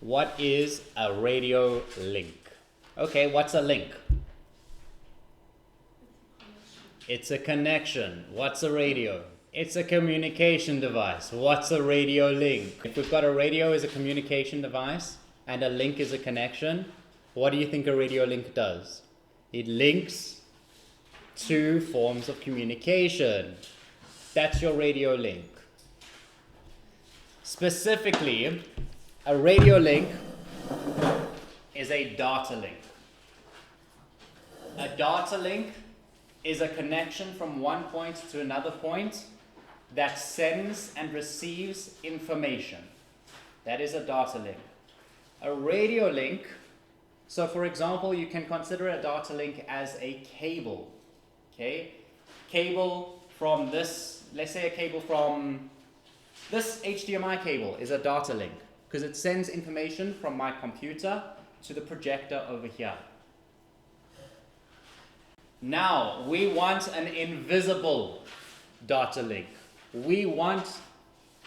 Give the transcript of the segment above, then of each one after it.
What is a radio link? Okay, what's a link? It's a connection. What's a radio? It's a communication device. What's a radio link? If we've got a radio as a communication device and a link is a connection, what do you think a radio link does? It links two forms of communication. That's your radio link. Specifically, a radio link is a data link. A data link is a connection from one point to another point that sends and receives information. That is a data link. A radio link, so for example, you can consider a data link as a cable. Okay? Cable from this, let's say a cable from this HDMI cable is a data link because it sends information from my computer to the projector over here. Now, we want an invisible data link. We want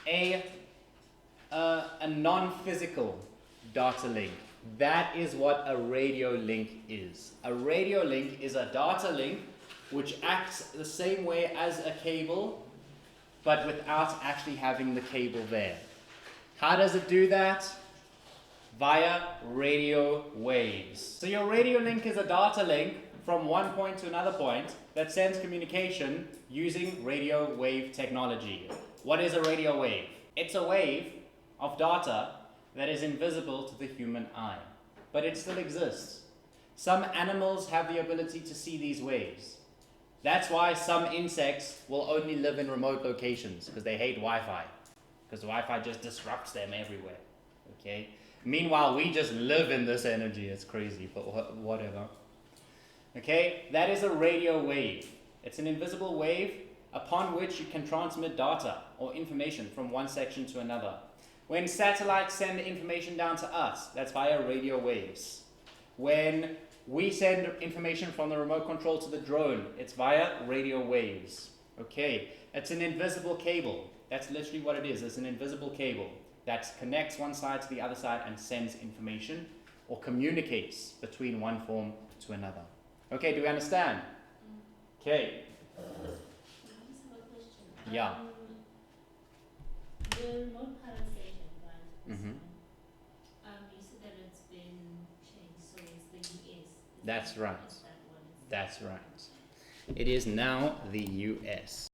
a non-physical data link. That is what a radio link is. A radio link is a data link which acts the same way as a cable, but without actually having the cable there. How does it do that? Via radio waves. So your radio link is a data link from one point to another point that sends communication using radio wave technology. What is a radio wave? It's a wave of data that is invisible to the human eye, but it still exists. Some animals have the ability to see these waves. That's why some insects will only live in remote locations, because they hate Wi-Fi, because Wi-Fi just disrupts them everywhere. Okay? Meanwhile, we just live in this energy. It's crazy, but whatever. Okay? That is a radio wave. It's an invisible wave upon which you can transmit data or information from one section to another. When satellites send information down to us, that's via radio waves. When we send information from the remote control to the drone, it's via radio waves. Okay, it's an invisible cable. That's literally what it is. It's an invisible cable that connects one side to the other side and sends information or communicates between one form to another. Okay, do we understand? Okay. Yeah. The remote power station, right? Mm-hmm. You said that it's been changed, so it's the US. That's right. Is that what it's That's right. It is now the US.